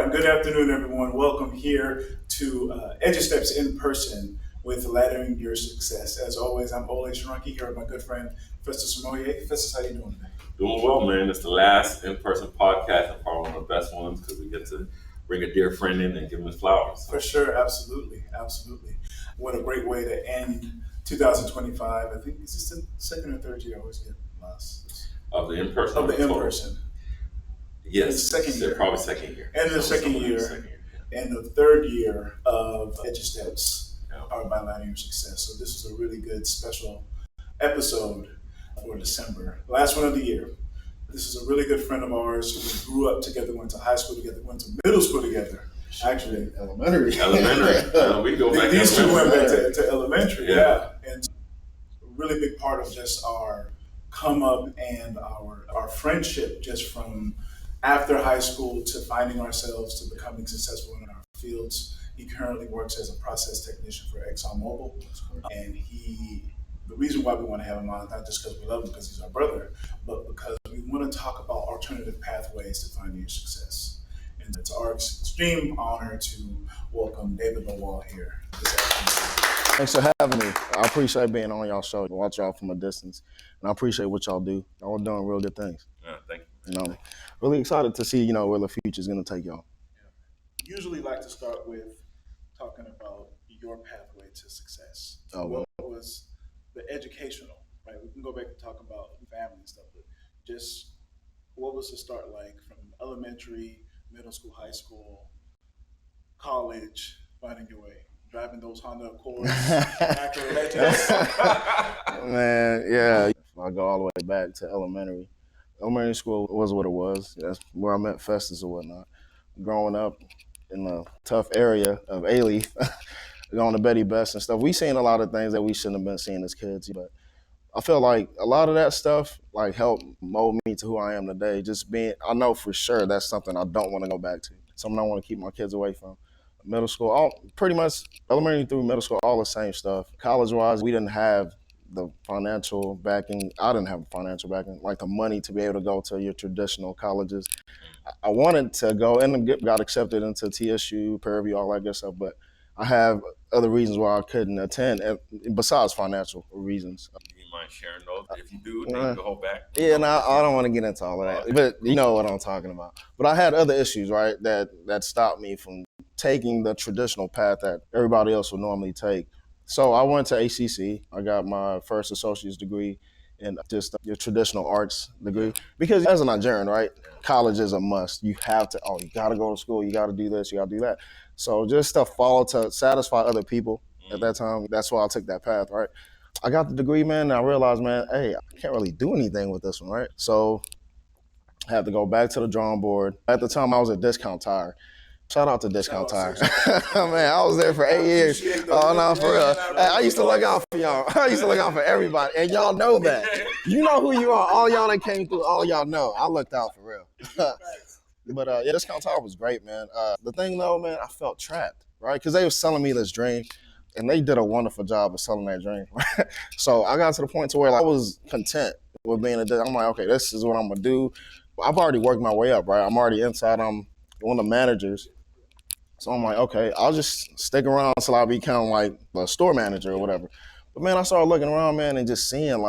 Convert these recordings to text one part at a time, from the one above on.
right, good afternoon, everyone. Welcome here to EduSteps in person with Laddering Your Success. As always, I'm Ole Sharunki here with my good friend, Festus Samoye. Festus, how you doing today? Doing well, man. It's the last in-person podcast and probably one of the best ones because we get to bring a dear friend in and give him his flowers. For sure, absolutely. What a great way to end 2025. I think, is this the second or third year? I always get lost. Of the in-person? Of the in-person. Yes. Second year. Probably second year. And the second year. And the third year of EduSteps by Laddering Your Success. So this is a really good special episode for December. Last one of the year. This is a really good friend of ours. We grew up together, went to high school together, went to middle school together. Actually, elementary. We go back. These two went back to elementary. Yeah. And a really big part of just our come up and our friendship just from after high school to finding ourselves to becoming successful in our fields. He currently works as a process technician for ExxonMobil. And the reason why we want to have him on, not just because we love him because he's our brother, but because we want to talk about alternative pathways to finding your success. And it's our extreme honor to welcome David Lawal here this afternoon. Thanks for having me. I appreciate being on y'all show. Watch y'all from a distance. And I appreciate what y'all do. Y'all doing real good things. Yeah, thank you. Really excited to see, where the future's going to take y'all. Usually like to start with talking about your pathway to success. Well. What was the educational, right? We can go back and talk about family and stuff, but just what was the start like from elementary, middle school, high school, college, finding your way, driving those Honda Accords, Acura Legends? Man, yeah. I go all the way back to elementary. Elementary school was what it was. That's where I met Festus or whatnot. Growing up in a tough area of A-Leaf, going to Betty Best and stuff, we seen a lot of things that we shouldn't have been seeing as kids, but I feel like a lot of that stuff helped mold me to who I am today. I know for sure that's something I don't want to go back to, something I want to keep my kids away from. Middle school, pretty much elementary through middle school, all the same stuff. College-wise, we didn't have the financial backing. I didn't have financial backing, like the money to be able to go to your traditional colleges. I wanted to go and got accepted into TSU, Prairie View, all that good stuff, but I have other reasons why I couldn't attend, besides financial reasons. Do you mind sharing those? If you do, then you can hold back. Yeah, I don't want to get into all of that, but you know what I'm talking about. But I had other issues, right, that stopped me from taking the traditional path that everybody else would normally take. So I went to ACC. I got my first associate's degree in just your traditional arts degree. Because as a Nigerian, right, college is a must. You have to, you got to go to school. You got to do this. You got to do that. So just to follow to satisfy other people at that time, that's why I took that path, right? I got the degree, man, and I realized, man, hey, I can't really do anything with this one, right? So I had to go back to the drawing board. At the time, I was at Discount Tire. Shout out to Discount Tire. Man, I was there for 8 years. Oh, no, for real. I used to look out for y'all. I used to look out for everybody, and y'all know that. You know who you are. All y'all that came through, all y'all know. I looked out for real. But Discount Tire was great, man. The thing, though, man, I felt trapped, right? Because they were selling me this dream, and they did a wonderful job of selling that dream. So I got to the point to where I was content with being I'm like, okay, this is what I'm going to do. I've already worked my way up, right? I'm already inside. I'm one of the managers. So I'm like, okay, I'll just stick around until I become like a store manager or whatever. But man, I started looking around, man, and just seeing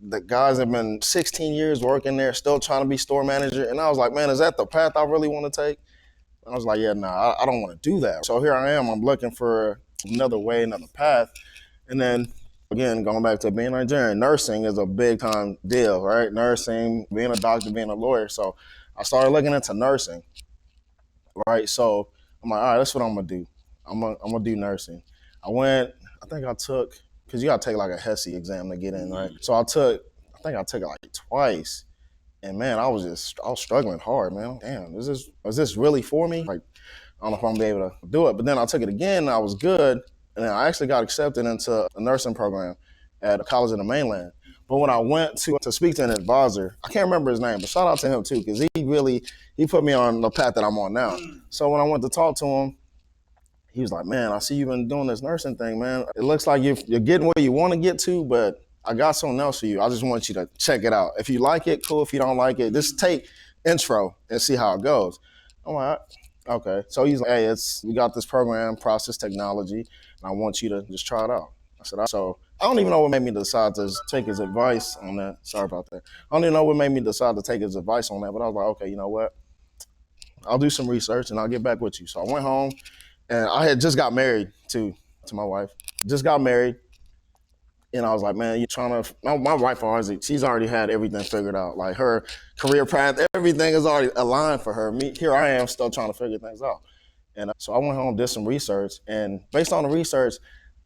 the guys have been 16 years working there, still trying to be store manager. And I was like, man, is that the path I really want to take? And I was like, yeah, nah, I don't want to do that. So here I am, I'm looking for another way, another path. And then again, going back to being Nigerian, nursing is a big time deal, right? Nursing, being a doctor, being a lawyer. So I started looking into nursing. Right, so I'm like, all right, that's what I'm gonna do. I'm gonna do nursing. I think I took, because you gotta take like a HESI exam to get in, right? So I took it like twice, and man, I was struggling hard, man. Damn, is this really for me? Like, I don't know if I'm gonna be able to do it. But then I took it again, and I was good, and then I actually got accepted into a nursing program at a college in the mainland. But when I went to speak to an advisor, I can't remember his name, but shout out to him too, because he put me on the path that I'm on now. So when I went to talk to him, he was like, man, I see you've been doing this nursing thing, man. It looks like you're getting where you want to get to, but I got something else for you. I just want you to check it out. If you like it, cool. If you don't like it, just take intro and see how it goes. I'm like, okay. So he's like, hey, we got this program, process technology, and I want you to just try it out. I said, so I don't even know what made me decide to take his advice on that. Sorry about that. I don't even know what made me decide to take his advice on that, but I was like, okay, you know what? I'll do some research and I'll get back with you. So I went home and I had just got married to my wife. Just got married. And I was like, man, you're trying to. My wife she's already had everything figured out. Like her career path, everything is already aligned for her. Me, here I am still trying to figure things out. And so I went home, did some research. And based on the research,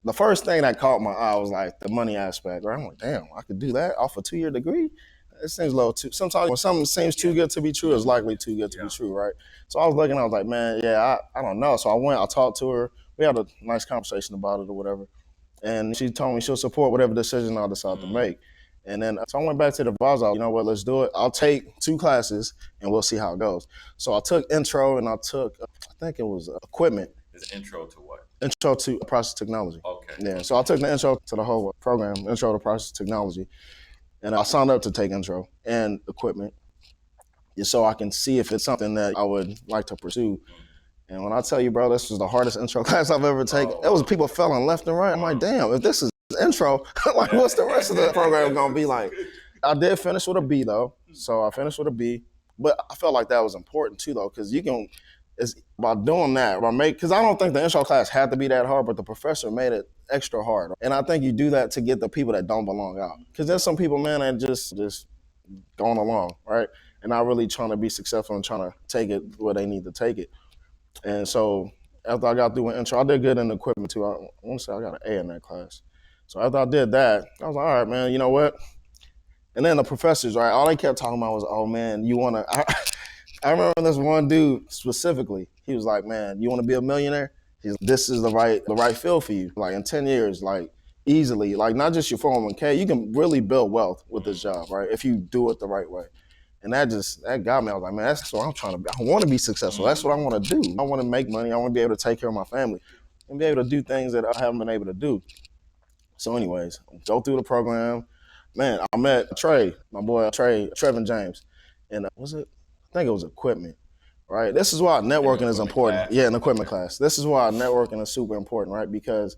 the first thing that caught my eye was like the money aspect. Right? I'm like, damn, I could do that off a 2-year degree. It seems a little too. Sometimes when something seems too good to be true, it's likely too good to be true, right? So I was looking, I was like, man, yeah, I don't know. So I talked to her. We had a nice conversation about it or whatever. And she told me she'll support whatever decision I decide to make. And then so I went back to the advisor. You know what? Let's do it. I'll take 2 classes and we'll see how it goes. So I took intro and I took, I think it was equipment. Is intro to what? Intro to process technology. Okay. Yeah. So I took the intro to the whole program, intro to process technology, and I signed up to take intro and equipment, so I can see if it's something that I would like to pursue. And when I tell you, bro, this was the hardest intro class I've ever taken. It was people failing left and right. I'm like, damn, if this is intro, like, what's the rest of the program gonna be like? I did finish with a B though, so I finished with a B. But I felt like that was important too, though, because it's by doing that, because I don't think the intro class had to be that hard, but the professor made it extra hard. And I think you do that to get the people that don't belong out, because there's some people, man, that just going along, right, and not really trying to be successful and trying to take it where they need to take it. And so after I got through with intro, I did good in equipment too. I want to say I got an A in that class. So after I did that, I was like, all right, man, you know what? And then the professors, right, all they kept talking about was, oh, man, you want to, I remember this one dude specifically. He was like, man, you want to be a millionaire? This is the right field for you. Like in 10 years, like easily, like not just your 401k, you can really build wealth with this job, right? If you do it the right way. And that got me. I was like, man, that's what I'm trying to be. I want to be successful. That's what I want to do. I want to make money. I want to be able to take care of my family and be able to do things that I haven't been able to do. So anyways, go through the program. Man, I met Trey, my boy Trey, Trevin James. And I think it was equipment, right? This is why networking is important. Class. Yeah, an equipment class. This is why networking is super important, right? Because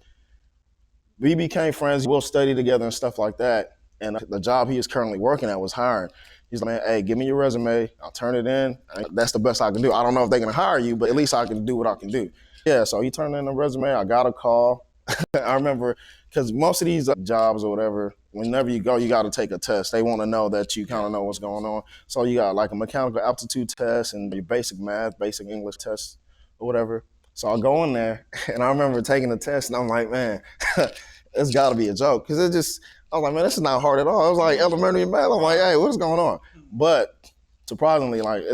we became friends. We'll study together and stuff like that. And the job he is currently working at was hiring. He's like, man, hey, give me your resume. I'll turn it in. That's the best I can do. I don't know if they're going to hire you, but at least I can do what I can do. Yeah, so he turned in the resume. I got a call. I remember, because most of these jobs or whatever, whenever you go, you got to take a test. They want to know that you kind of know what's going on. So you got like a mechanical aptitude test and your basic math, basic English test or whatever. So I go in there, and I remember taking the test, and I'm like, man, it's got to be a joke. Because I was like, man, this is not hard at all. I was like elementary math. I'm like, hey, what's going on? But surprisingly, like,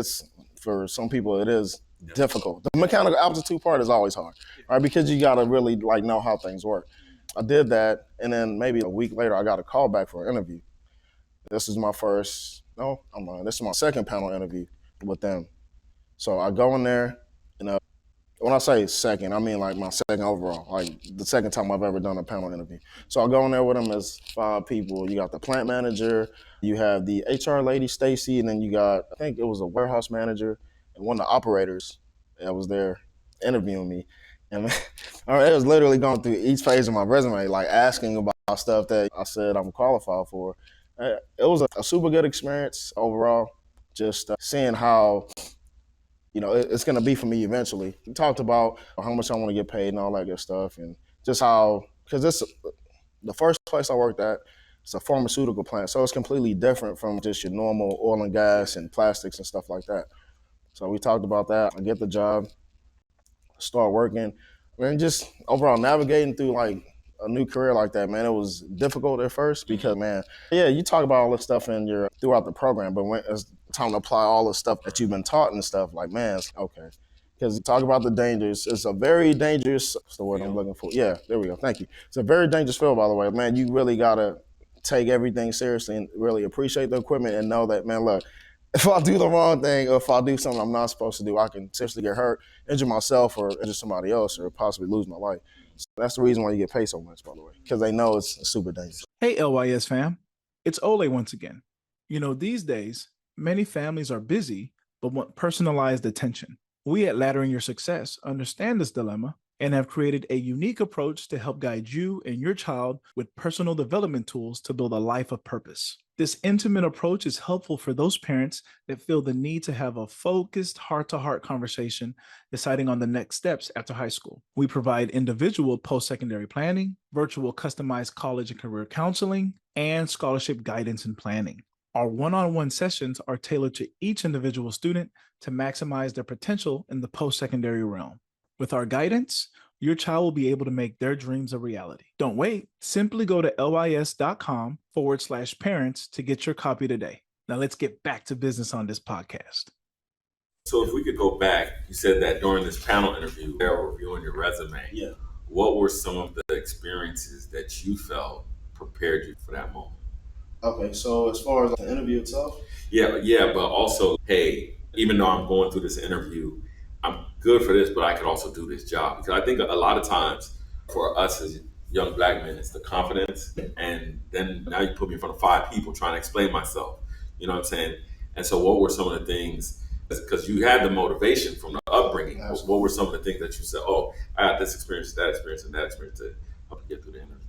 for some people, it is difficult. The mechanical aptitude part is always hard, right? Because you got to really like know how things work. I did that, and then maybe a week later, I got a call back for an interview. This is my this is my second panel interview with them. So I go in there, and when I say second, I mean like my second overall, like the second time I've ever done a panel interview. So I go in there with them as 5 people. You got the plant manager, you have the HR lady, Stacy, and then you got, I think it was a warehouse manager and one of the operators that was there interviewing me. And it was literally going through each page of my resume, like asking about stuff that I said I'm qualified for. It was a super good experience overall, just seeing how it's going to be for me eventually. We talked about how much I want to get paid and all that good stuff, and just how, because the first place I worked at, it's a pharmaceutical plant, so it's completely different from just your normal oil and gas and plastics and stuff like that. So we talked about that. I get the job, start working, and just overall navigating through like a new career like that, man, it was difficult at first because, man, yeah, you talk about all this stuff throughout the program, but when it's time to apply all the stuff that you've been taught and stuff, like, man, it's okay. Because you talk about the dangers. It's a very dangerous, what's the word I'm looking for? Yeah, there we go. Thank you. It's a very dangerous field, by the way. Man, you really got to take everything seriously and really appreciate the equipment and know that, man, look, if I do the wrong thing or if I do something I'm not supposed to do, I can seriously get hurt, injure myself or injure somebody else or possibly lose my life. So that's the reason why you get paid so much, by the way, because they know it's super dangerous. Hey, LYS fam. It's Ole once again. These days, many families are busy but want personalized attention. We at Laddering Your Success understand this dilemma and have created a unique approach to help guide you and your child with personal development tools to build a life of purpose. This intimate approach is helpful for those parents that feel the need to have a focused heart to heart conversation deciding on the next steps after high school. We provide individual post secondary planning, virtual customized college and career counseling, and scholarship guidance and planning. Our one on one sessions are tailored to each individual student to maximize their potential in the post secondary realm. With our guidance, your child will be able to make their dreams a reality. Don't wait. Simply go to lys.com/parents to get your copy today. Now let's get back to business on this podcast. So if we could go back, you said that during this panel interview, they were reviewing your resume. Yeah. What were some of the experiences that you felt prepared you for that moment? Okay, so as far as the interview itself, Yeah, but also, hey, even though I'm going through this interview, I'm good for this, but I could also do this job. Because I think a lot of times for us as young black men, it's the confidence. And then now you put me in front of 5 people trying to explain myself. You know what I'm saying? And so what were some of the things, because you had the motivation from the upbringing, what were some of the things that you said, oh, I had this experience, that experience, and that experience to help you get through the interview?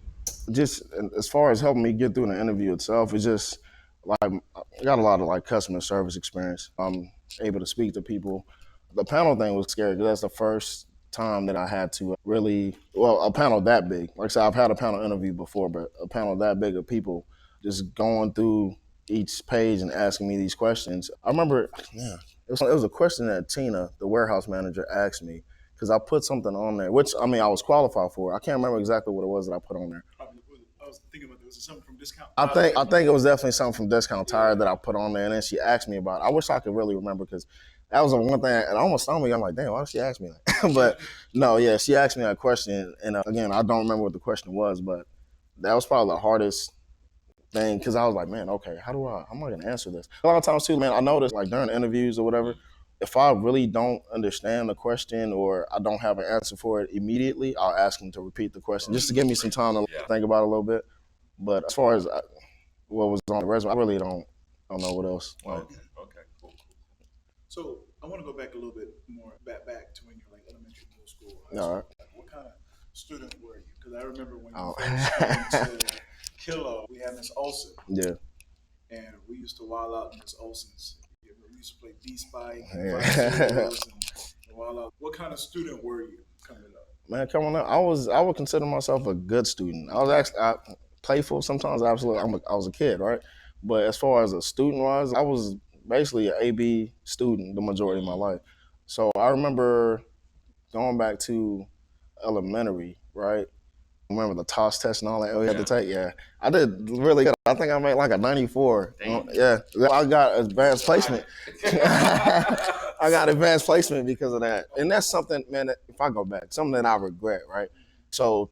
just as far as helping me get through the interview itself, it's just like I got a lot of like customer service experience. I'm able to speak to people. The panel thing was scary because that's the first time that I had to really, well, a panel that big. Like I said, I've had a panel interview before, but a panel that big of people just going through each page and asking me these questions. I remember, yeah, it was a question that Tina, the warehouse manager, asked me because I put something on there, which I mean I was qualified for. I can't remember exactly what it was that I put on there. I was thinking about this. Was it something from Discount? I think it was definitely something from Discount Tire that I put on there, and then she asked me about it. I wish I could really remember because that was the one thing, and it almost stung me. I'm like, damn, why did she ask me that? But no, yeah, she asked me that question, and again, I don't remember what the question was, but that was probably the hardest thing because I was like, man, okay, how am I going to answer this? A lot of times too, man, I noticed like during interviews or whatever, if I really don't understand the question or I don't have an answer for it immediately, I'll ask them to repeat the question just to give me some time to think about it a little bit. But as far as what was on the resume, I really don't know what else. Okay, cool. So I want to go back a little bit more, back to when you're like elementary, middle school, high All school. right. What kind of student were you? Because I remember when you first came to Kilo, we had Miss Olsen. Yeah. And we used to wild out in Miss Olsen's. We used to play B-Spike and wild out. What kind of student were you coming up? Man, coming up, I would consider myself a good student. I was actually playful sometimes. Absolutely, I was a kid, right? But as far as a student wise, I was basically an AB student the majority of my life. So I remember going back to elementary, right? Remember the toss test and all that we had to take? Yeah. I did really good. I think I made like a 94. Yeah. I got advanced placement. I got advanced placement because of that. And that's something, man, that if I go back, something that I regret, right? So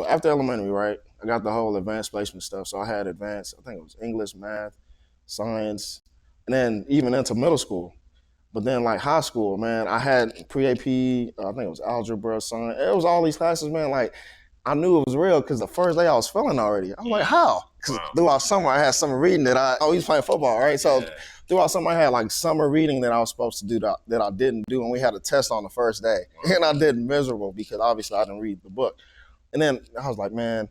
after elementary, right, I got the whole advanced placement stuff. So I had advanced, I think it was English, math, science, and then even into middle school. But then like high school, man, I had pre-AP, I think it was algebra, science. It was all these classes, man. Like I knew it was real because the first day I was failing already. I was like, how? Because throughout summer I had summer reading that we was playing football, right? So throughout summer I had like summer reading that I was supposed to do that I didn't do, and we had a test on the first day. And I did miserable because obviously I didn't read the book. And then I was like, man,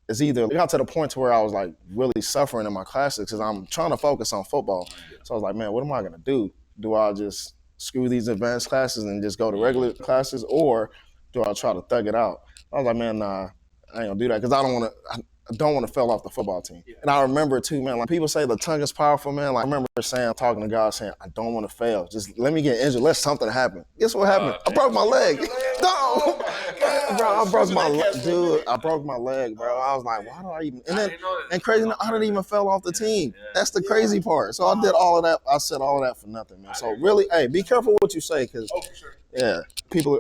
it's either it got to the point to where I was like really suffering in my classes because I'm trying to focus on football. So I was like, man, what am I gonna do? Do I just screw these advanced classes and just go to regular classes, or do I try to thug it out? I was like, man, nah, I ain't gonna do that because I don't want to fail off the football team. And I remember too, man, like people say the tongue is powerful, man. Like I remember talking to God saying, I don't want to fail. Just let me get injured. Let something happen. Guess what happened? I broke my leg. No, bro, I broke my leg, dude. I broke my leg, bro. I was like, why do I even? And crazy, I didn't even fell off the team. That's the crazy part. So I did all of that. I said all of that for nothing, man. So really, hey, be careful what you say, because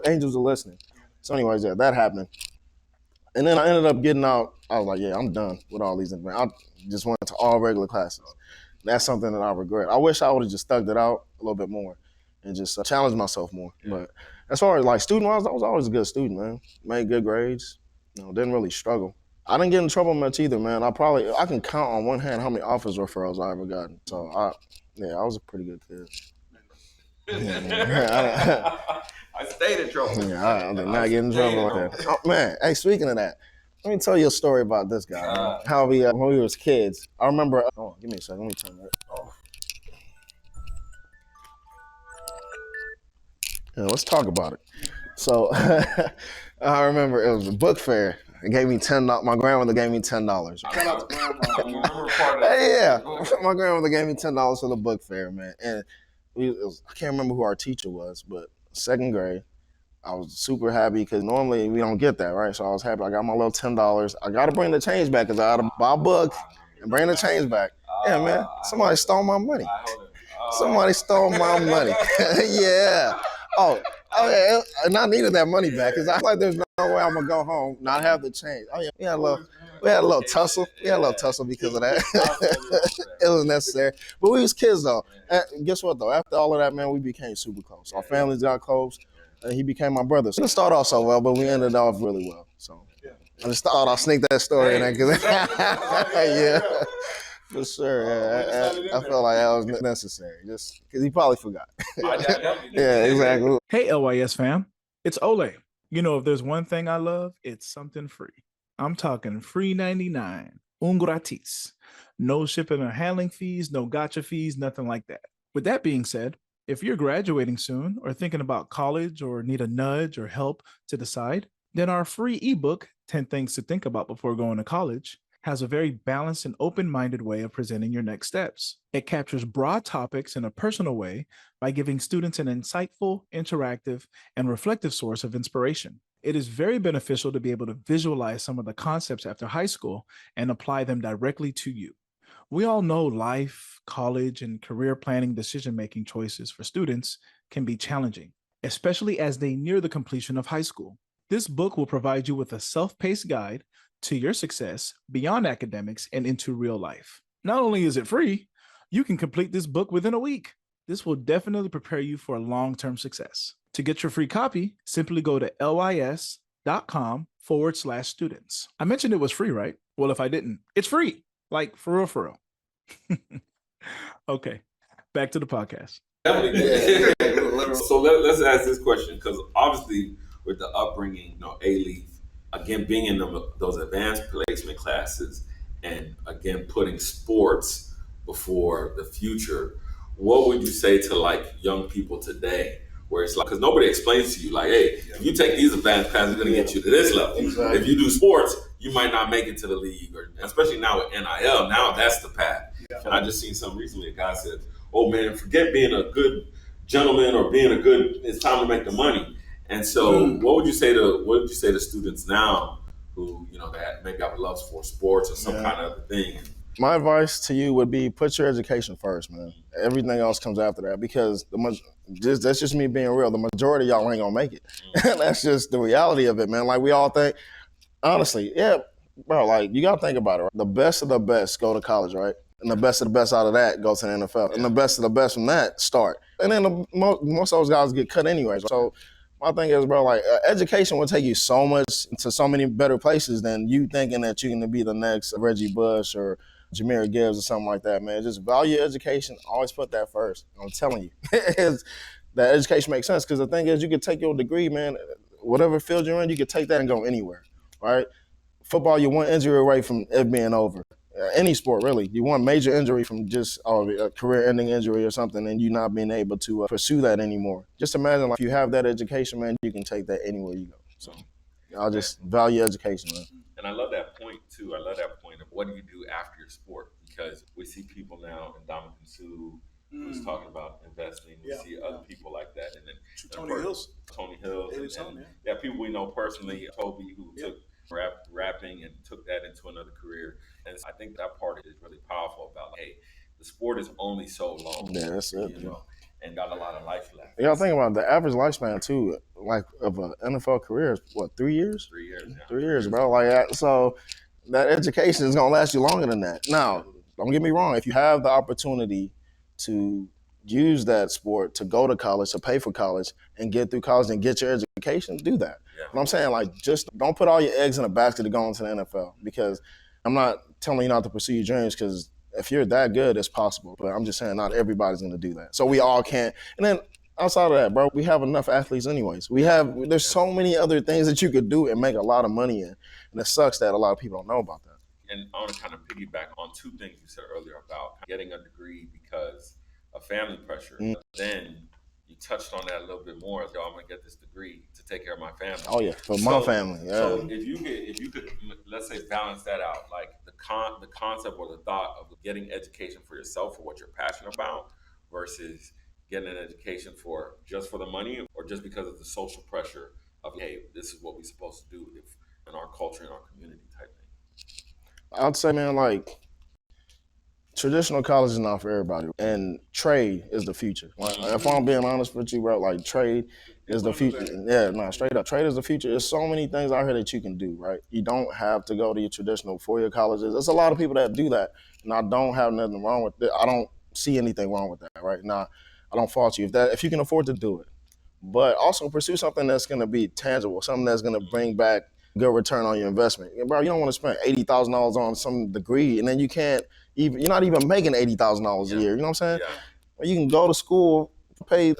angels are listening. So anyways, yeah, that happened. And then I ended up getting out. I was like, yeah, I'm done with all these. I just went to all regular classes. That's something that I regret. I wish I would have just thugged it out a little bit more and just challenged myself more. But as far as like student-wise, I was always a good student, man. Made good grades. Didn't really struggle. I didn't get in trouble much either, man. I can count on one hand how many office referrals I ever gotten. So I was a pretty good kid. I stayed in trouble. Yeah, I did not get in trouble like that. Oh man, hey, speaking of that, let me tell you a story about this guy. Man. How we when we was kids. I remember. Oh, give me a second. Let me turn that off. Yeah, let's talk about it. So I remember it was a book fair. It gave me $10. My grandmother gave me $10. Shout out to grandma. Hey, yeah, my grandmother gave me $10 for the book fair, man. And I can't remember who our teacher was, but second grade. I was super happy because normally we don't get that, right? So I was happy. I got my little $10. I got to bring the change back because I had to buy a book and bring the change back. Yeah, man. Somebody stole my money. Somebody stole my money. Yeah. Oh, yeah. And I needed that money back because I was like, there's no way I'm gonna go home not have the change. Oh yeah, we had a little tussle. We had a little tussle because of that. It was necessary, but we was kids though. And guess what though? After all of that, man, we became super close. Our families got close. He became my brother. So it didn't start off so well, but we ended off really well. So I just thought I'll sneak that story in there because yeah. For sure, yeah. I felt like that was necessary, just because he probably forgot. Yeah, exactly. Hey, LYS fam, it's Ole. You know, if there's one thing I love, it's something free. I'm talking free 99, un gratis. No shipping or handling fees, no gotcha fees, nothing like that. With that being said, if you're graduating soon or thinking about college or need a nudge or help to decide, then our free ebook, 10 Things to Think About Before Going to College, has a very balanced and open-minded way of presenting your next steps. It captures broad topics in a personal way by giving students an insightful, interactive, and reflective source of inspiration. It is very beneficial to be able to visualize some of the concepts after high school and apply them directly to you. We all know life, college, and career planning decision-making choices for students can be challenging, especially as they near the completion of high school. This book will provide you with a self-paced guide to your success beyond academics and into real life. Not only is it free, you can complete this book within a week. This will definitely prepare you for long-term success. To get your free copy, simply go to lys.com/students. I mentioned it was free, right? Well, if I didn't, it's free. Like, for real. Okay, back to the podcast. So let's ask this question, because obviously with the upbringing, A-Leaf, again, being in those advanced placement classes and again, putting sports before the future, what would you say to like young people today? Where it's like, because nobody explains to you like, hey, if you take these advanced classes, it's going to get you to this level. Exactly. If you do sports, you might not make it to the league, or especially now with NIL, now that's the path. Yeah. And I just seen something recently, a guy said, oh man, forget being a good gentleman or being a good, it's time to make the money. And so what would you say to students now who, that maybe have a love for sports or some kind of other thing? My advice to you would be put your education first, man. Everything else comes after that, because that's just me being real. The majority of y'all ain't gonna make it. That's just the reality of it, man. Like we all think, honestly, yeah, bro, like you gotta think about it, right? The best of the best go to college, right? And the best of the best out of that go to the NFL. And the best of the best from that start. And then most of those guys get cut anyways. So my thing is, bro, like education will take you so much to so many better places than you thinking that you're gonna be the next Reggie Bush or Jameer Gibbs or something like that, man. Just value education. Always put that first. I'm telling you. That education makes sense, because the thing is, you could take your degree, man, whatever field you're in, you could take that and go anywhere, right? Football, you're one injury away from it being over. Any sport, really. You want major injury from just a career-ending injury or something, and you not being able to pursue that anymore. Just imagine, like, if you have that education, man, you can take that anywhere you go. So I'll just value education, man. And I love that point, too. I love that point of what do you do after your sport? Because we see people now, and Dominican Sue who's talking about investing. We see other people like that. And then Tony Hills. And people we know personally, Toby, who took rapping and took that into another career. And I think that part is really powerful about, like, hey, the sport is only so long. Yeah, that's it. And got a lot of life left. You gotta think about the average lifespan too, like of an NFL career is what, 3 years? 3 years. Yeah. 3 years, bro. Like so, that education is gonna last you longer than that. Now, don't get me wrong. If you have the opportunity to use that sport to go to college, to pay for college, and get through college and get your education, do that. Yeah. But I'm saying, like, just don't put all your eggs in a basket to go into the NFL, because I'm not telling you not to pursue your dreams, because if you're that good, it's possible. But I'm just saying not everybody's going to do that. So we all can't. And then outside of that, bro, we have enough athletes anyways. There's so many other things that you could do and make a lot of money in. And it sucks that a lot of people don't know about that. And I want to kind of piggyback on two things you said earlier about getting a degree because of family pressure. Then you touched on that a little bit more. So I'm gonna get this degree to take care of my family. Oh yeah, for my family. Yeah. So if you could, let's say, balance that out, like the concept or the thought of getting education for yourself for what you're passionate about versus getting an education for just for the money or just because of the social pressure of, hey, this is what we're supposed to do if in our culture, in our community type thing. I'd say, man, like traditional college is not for everybody, and trade is the future. Like, if I'm being honest with you, bro, like trade is the future. Yeah, no, straight up, trade is the future. There's so many things out here that you can do, right? You don't have to go to your traditional four-year colleges. There's a lot of people that do that, and I don't have nothing wrong with it. I don't see anything wrong with that, right? Now, I don't fault you if you can afford to do it, but also pursue something that's going to be tangible, something that's going to bring back good return on your investment. Bro, you don't want to spend $80,000 on some degree and then you're not even making $80,000 a year. You know what I'm saying? Yeah. You can go to school,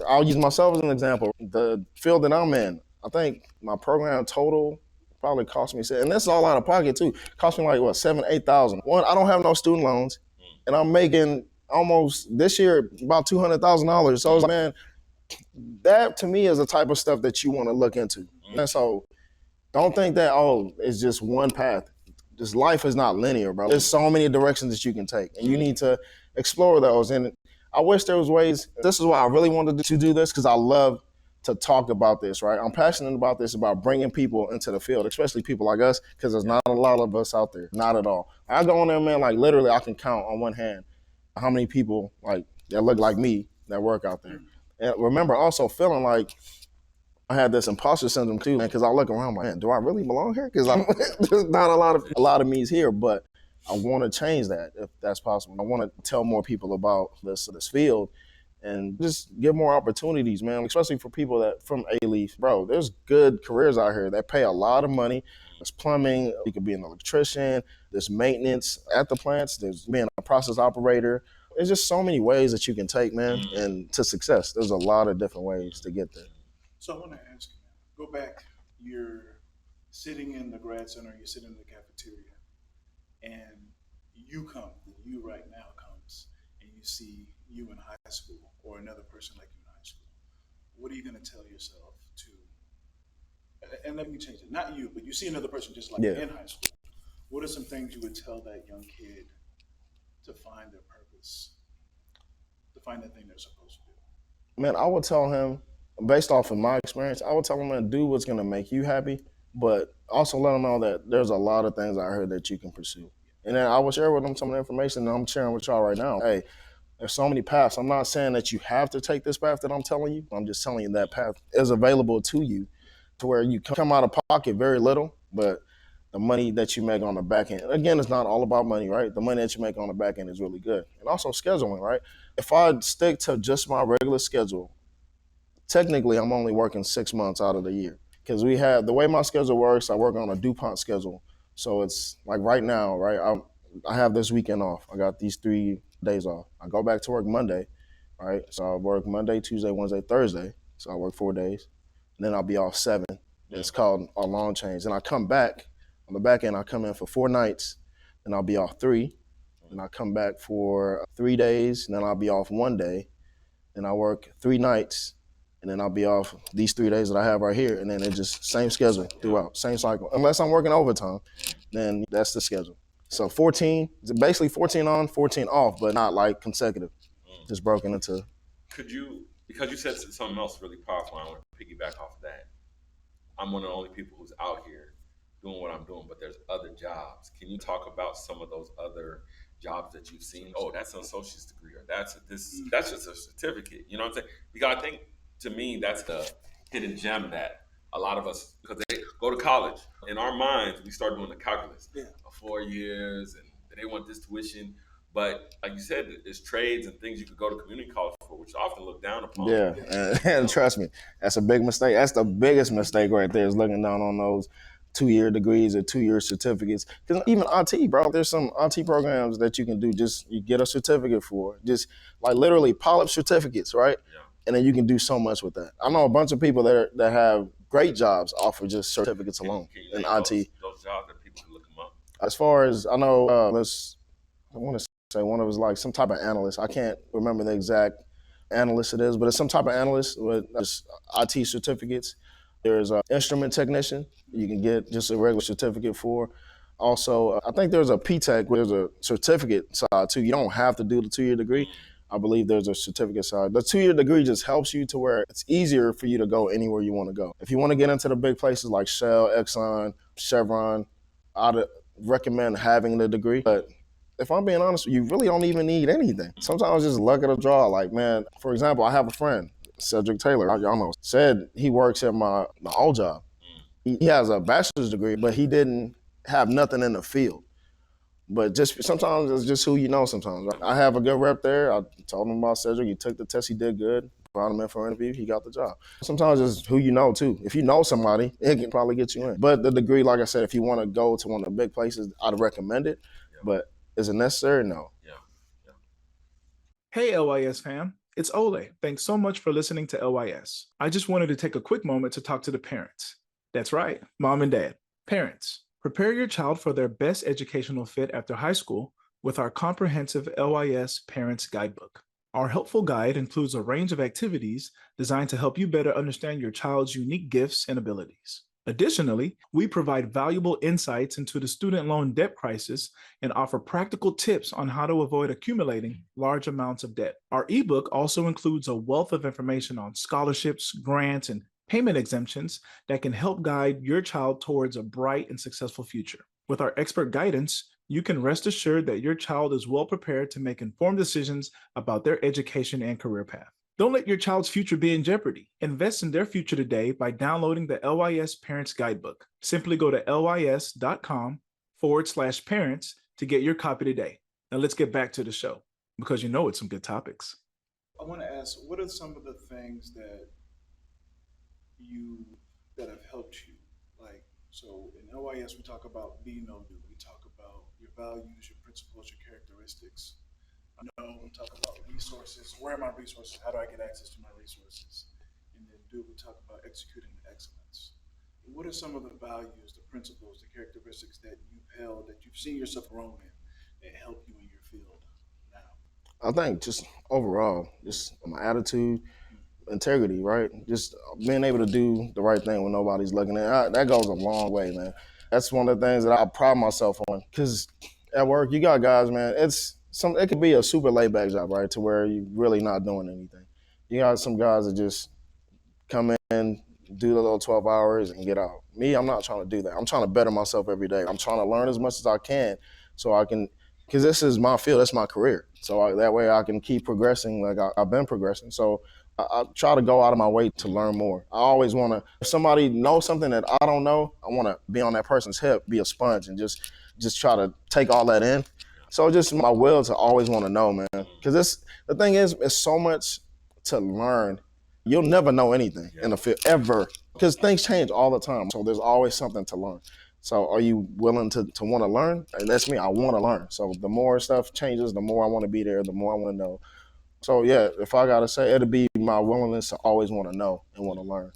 I'll use myself as an example. The field that I'm in, I think my program total probably cost me, and this is all out of pocket too, cost me like what, $7,000, $8,000. One, I don't have no student loans and I'm making almost this year about $200,000. So man, that to me is the type of stuff that you want to look into. And so don't think that, it's just one path. This life is not linear, bro. There's so many directions that you can take, and you need to explore those. And I wish there was ways. This is why I really wanted to do this, because I love to talk about this, right? I'm passionate about this, about bringing people into the field, especially people like us, because there's not a lot of us out there, not at all. I go on there, man, like literally I can count on one hand how many people like that look like me that work out there. And remember also feeling like I had this imposter syndrome too, man, because I look around, like, man, do I really belong here? Because there's not a lot of me's here, but I want to change that if that's possible. I want to tell more people about this field and just give more opportunities, man, especially for people that from A-Leaf. Bro, there's good careers out here that pay a lot of money. There's plumbing, you could be an electrician, there's maintenance at the plants, there's being a process operator. There's just so many ways that you can take, man, and to success. There's a lot of different ways to get there. So I want to ask you, go back, you're sitting in the grad center, you're sitting in the cafeteria, and you right now comes, and you see you in high school or another person like you in high school. What are you going to tell yourself to, and let me change it, not you, but you see another person just like you in high school. What are some things you would tell that young kid to find their purpose, to find that thing they're supposed to do? Man, I would tell him, based off of my experience, I would tell him to do what's going to make you happy, but also let him know that there's a lot of things out here that you can pursue. And then I will share with them some of the information that I'm sharing with y'all right now. Hey, there's so many paths. I'm not saying that you have to take this path that I'm telling you. I'm just telling you that path is available to you, to where you come out of pocket very little, but the money that you make on the back end, again, it's not all about money, right? The money that you make on the back end is really good. And also scheduling, right? If I stick to just my regular schedule, technically I'm only working 6 months out of the year, because the way my schedule works, I work on a DuPont schedule. So it's like right now, right? I have this weekend off. I got these 3 days off. I go back to work Monday, right? So I work Monday, Tuesday, Wednesday, Thursday. So I work 4 days. And then I'll be off 7. It's called a long change. And I come back, on the back end, I come in for 4 nights, and I'll be off 3. And I come back for 3 days, and then I'll be off 1 day. And I work 3 nights, and then I'll be off these 3 days that I have right here, and then it's just same schedule throughout, same cycle. Unless I'm working overtime, then that's the schedule. So 14, basically 14 on, 14 off, but not like consecutive, just broken into. Could you, because you said something else really powerful, I want to piggyback off of that. I'm one of the only people who's out here doing what I'm doing, but there's other jobs. Can you talk about some of those other jobs that you've seen? Oh, that's an associate's degree, or that's just a certificate. You know what I'm saying? Because I think, to me, that's the hidden gem that a lot of us, because they go to college, in our minds, we start doing the calculus of 4 years, and they want this tuition. But like you said, there's trades and things you could go to community college for, which often look down upon. Yeah, and trust me, that's a big mistake. That's the biggest mistake right there, is looking down on those 2-year degrees or 2-year certificates. Because even IT, bro, there's some IT programs that you can do. Just you get a certificate for, just like literally polyp certificates, right? and then you can do so much with that. I know a bunch of people that have great jobs off of just certificates alone Can you in name IT. those jobs that people can look them up? As far as I know, I want to say one of us like some type of analyst. I can't remember the exact analyst it is, but it's some type of analyst with just IT certificates. There's an instrument technician you can get just a regular certificate for. Also, I think there's a P-Tech where there's a certificate side too. You don't have to do the 2-year degree. I believe there's a certificate side. The 2-year degree just helps you to where it's easier for you to go anywhere you want to go. If you want to get into the big places like Shell, Exxon, Chevron, I'd recommend having the degree. But if I'm being honest, you really don't even need anything. Sometimes just luck of the draw. Like, man, for example, I have a friend, Cedric Taylor, y'all know, said he works at my old job. He has a bachelor's degree, but he didn't have nothing in the field. But just sometimes it's just who you know sometimes. I have a good rep there. I told him about Cedric. He took the test. He did good. Brought him in for an interview. He got the job. Sometimes it's who you know, too. If you know somebody, it can probably get you in. But the degree, like I said, if you want to go to one of the big places, I'd recommend it. But is it necessary? No. Hey, LYS fam. It's Ole. Thanks so much for listening to LYS. I just wanted to take a quick moment to talk to the parents. That's right, mom and dad. Parents, prepare your child for their best educational fit after high school with our comprehensive LYS Parents Guidebook. Our helpful guide includes a range of activities designed to help you better understand your child's unique gifts and abilities. Additionally, we provide valuable insights into the student loan debt crisis and offer practical tips on how to avoid accumulating large amounts of debt. Our ebook also includes a wealth of information on scholarships, grants, and payment exemptions that can help guide your child towards a bright and successful future. With our expert guidance, you can rest assured that your child is well prepared to make informed decisions about their education and career path. Don't let your child's future be in jeopardy. Invest in their future today by downloading the LYS Parents Guidebook. Simply go to lys.com/parents to get your copy today. Now let's get back to the show because you know it's some good topics. I want to ask, what are some of the things that have helped you? Like, so in LYS, we talk about be know you. We talk about your values, your principles, your characteristics. We talk about resources. Where are my resources? How do I get access to my resources? And then we talk about executing excellence. What are some of the values, the principles, the characteristics that you've held, that you've seen yourself grow in, that help you in your field now? I think just overall, just my attitude, integrity, right? Just being able to do the right thing when nobody's looking at. That goes a long way, man. That's one of the things that I pride myself on. Because at work, you got guys, man. It could be a super laid back job, right? To where you're really not doing anything. You got some guys that just come in, do the little 12 hours and get out. Me, I'm not trying to do that. I'm trying to better myself every day. I'm trying to learn as much as I can so I can, because this is my field, that's my career. So that way I can keep progressing like I've been progressing. So I try to go out of my way to learn more. I always want to, if somebody knows something that I don't know, I want to be on that person's hip, be a sponge and just try to take all that in. So just my will to always want to know, man. Because the thing is, it's so much to learn. You'll never know anything in the field, ever. Because things change all the time. So there's always something to learn. So are you willing to want to learn? And that's me. I want to learn. So the more stuff changes, the more I want to be there, the more I want to know. So yeah, if I gotta say, it'll be my willingness to always want to know and want to learn.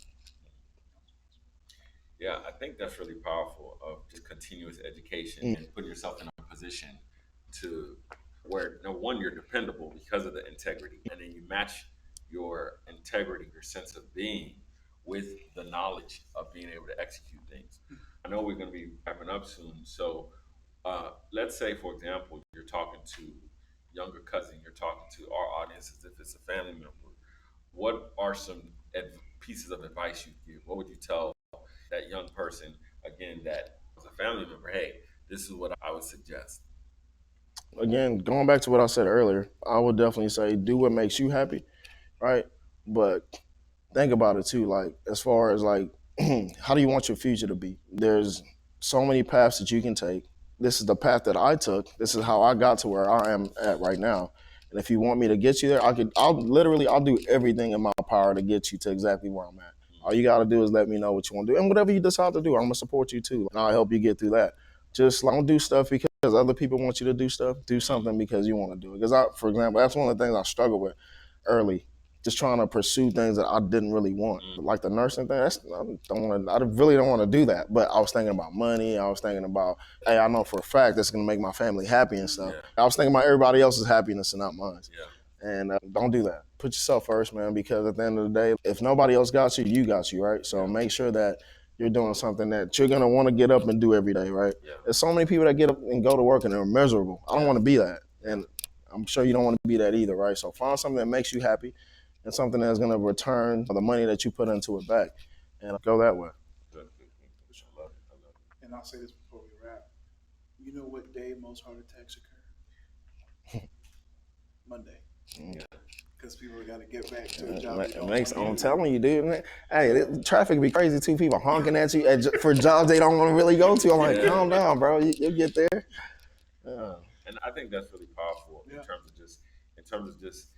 Yeah, I think that's really powerful of just continuous education and putting yourself in a position to where, no one, you're dependable because of the integrity, and then you match your integrity, your sense of being, with the knowledge of being able to execute things. I know we're going to be wrapping up soon, so let's say, for example, you're talking to younger cousin, you're talking to our audience as if it's a family member. What are some pieces of advice you'd give? What would you tell that young person, again, that was a family member? Hey, this is what I would suggest. Again, going back to what I said earlier, I would definitely say do what makes you happy, right? But think about it too, like as far as like how do you want your future to be? There's so many paths that you can take. This is the path that I took. This is how I got to where I am at right now. And if you want me to get you there, I'll do everything in my power to get you to exactly where I'm at. All you gotta do is let me know what you want to do. And whatever you decide to do, I'm gonna support you too. And I'll help you get through that. Just don't do stuff because other people want you to do stuff. Do something because you want to do it. Because for example, that's one of the things I struggled with early. just trying to pursue things that I didn't really want. Like the nursing thing, I really don't want to do that. But I was thinking about money. I was thinking about, hey, I know for a fact that's going to make my family happy and stuff. I was thinking about everybody else's happiness and not mine. And don't do that. Put yourself first, man, because at the end of the day, if nobody else got you, you got you, right? So make sure that you're doing something that you're going to want to get up and do every day, right? There's so many people that get up and go to work and they're miserable. I don't want to be that. And I'm sure you don't want to be that either, right? So find something that makes you happy and something that's going to return the money that you put into it back and go that way. And I'll say this before we wrap. You know what day most heart attacks occur? Monday. Because people got to get back to a job. I'm telling you, dude. Hey, the traffic be crazy too. People honking at you for jobs they don't want to really go to. I'm like, calm down, bro. You'll get there. And I think that's really powerful in terms of just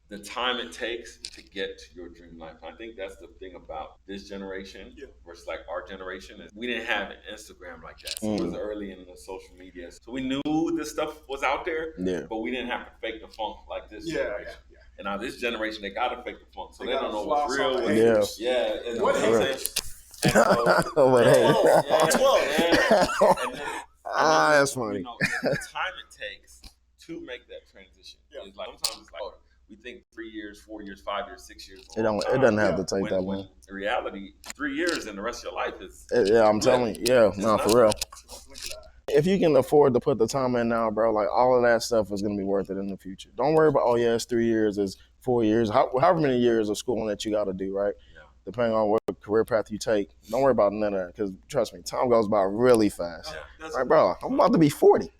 the time it takes to get to your dream life. And I think that's the thing about this generation versus like our generation is we didn't have an Instagram like that. So it was early in the social media. So we knew this stuff was out there, but we didn't have to fake the funk like this generation. And now this generation, they got to fake the funk. So they don't know what's real. What is it? That's funny. You know, the time it takes to make that transition is like sometimes it's like, oh, we think 3 years, 4 years, 5 years, 6 years. It doesn't have to take that long. In reality, 3 years and the rest of your life is. I'm telling you, for real. If you can afford to put the time in now, bro, like all of that stuff is gonna be worth it in the future. Don't worry about it's 3 years, it's 4 years, however many years of schooling that you got to do, right? Depending on what career path you take, don't worry about none of that because trust me, time goes by really fast. Right, bro? I'm about to be 40.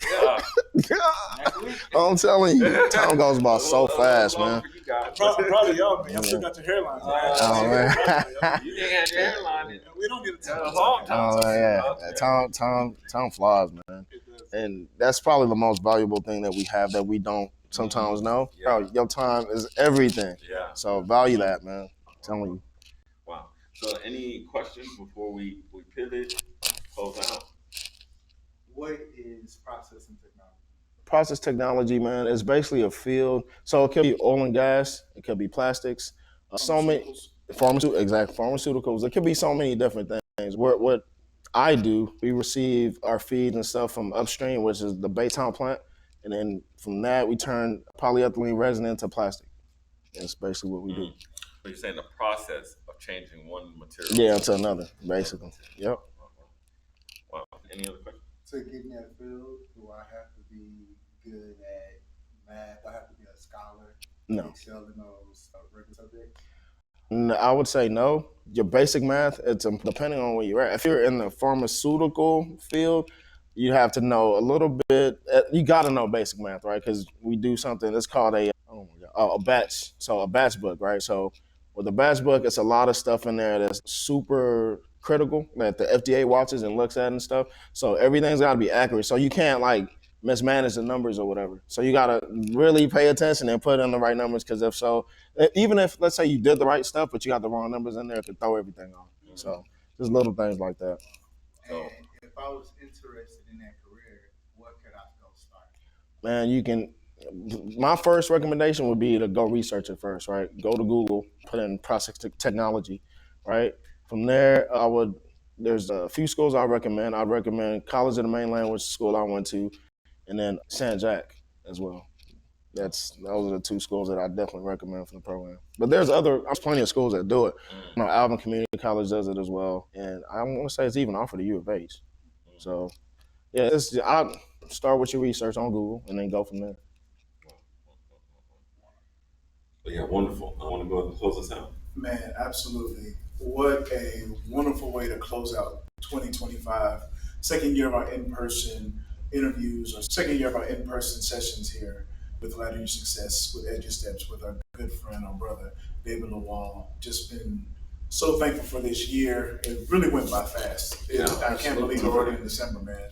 I'm telling you, time goes by so fast, man. I'm proud of y'all, man. Y'all still got your hairline. Man. You ain't had your hairline. We don't need to tell Time flies, man. And that's probably the most valuable thing that we have that we don't sometimes know. Bro, your time is everything. So value that, man. I'm telling you. Wow. So any questions before we pivot, close out? What is processing technology? Process technology, man, is basically a field. So it could be oil and gas, it could be plastics, so many pharmaceuticals. It could be so many different things. What I do, we receive our feeds and stuff from upstream, which is the Baytown plant, and then from that we turn polyethylene resin into plastic. That's basically what we do. So you're saying the process of changing one material to another, basically. Yep. Wow. Any other questions? To get in that field, do I have to be good at math? Do I have to be a scholar? No. Excel in those regular subjects? No, I would say no. Your basic math, it's depending on where you're at. If you're in the pharmaceutical field, you have to know a little bit. You got to know basic math, right? Because we do something that's called a batch. So a batch book, right? So with the batch book, it's a lot of stuff in there that's super critical that the FDA watches and looks at and stuff. So everything's got to be accurate. So you can't like mismanage the numbers or whatever. So you got to really pay attention and put in the right numbers because if so, even if let's say you did the right stuff, but you got the wrong numbers in there, it could throw everything off. So just little things like that. And if I was interested in that career, what could I go start? Man, you can. My first recommendation would be to go research it first, right? Go to Google, put in process technology, right? From there, there's a few schools I recommend. I'd recommend College of the Mainland, which is the school I went to, and then San Jack as well. Those are the two schools that I definitely recommend for the program. But there's plenty of schools that do it. Alvin Community College does it as well. And I want to say it's even offered at U of H. So, I'll start with your research on Google and then go from there. Yeah, wonderful. I want to go ahead and close this out. Man, absolutely. What a wonderful way to close out 2025. Second year of our in-person interviews or second year of our in-person sessions here with Ladder Your Success, with EduSteps, with our good friend, our brother, David Lawal. Just been so thankful for this year. It really went by fast. I can't believe we're already in December, man.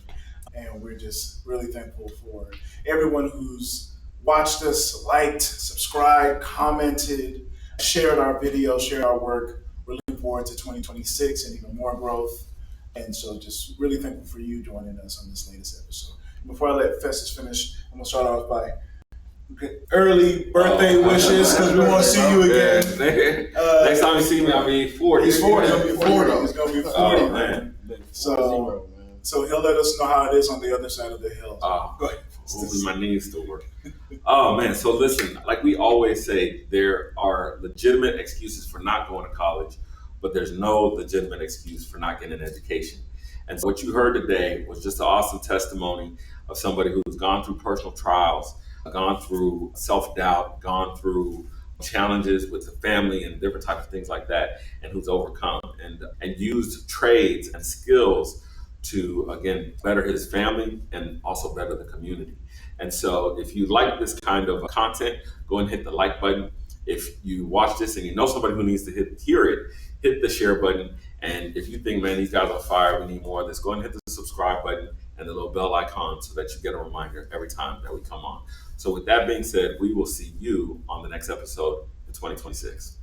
And we're just really thankful for everyone who's watched us, liked, subscribed, commented, shared our videos, shared our work. We're looking forward to 2026 and even more growth. And so just really thankful for you joining us on this latest episode. Before I let Festus finish, I'm going to start off by early birthday wishes because we want to see you again. Next time you see me, I'll be 40. He's 40. He'll be 40. He's gonna be 40, Oh, man. man. So he'll let us know how it is on the other side of the hill. Go ahead. Hopefully my knees still work. Oh man, so listen, like we always say, there are legitimate excuses for not going to college, but there's no legitimate excuse for not getting an education. And so what you heard today was just an awesome testimony of somebody who's gone through personal trials, gone through self-doubt, gone through challenges with the family and different types of things like that, and who's overcome and used trades and skills to, again, better his family and also better the community. And so if you like this kind of content, go and hit the like button. If you watch this and you know somebody who needs to hear it, hit the share button. And if you think, man, these guys are fire, we need more of this, go and hit the subscribe button and the little bell icon so that you get a reminder every time that we come on. So with that being said, we will see you on the next episode in 2026.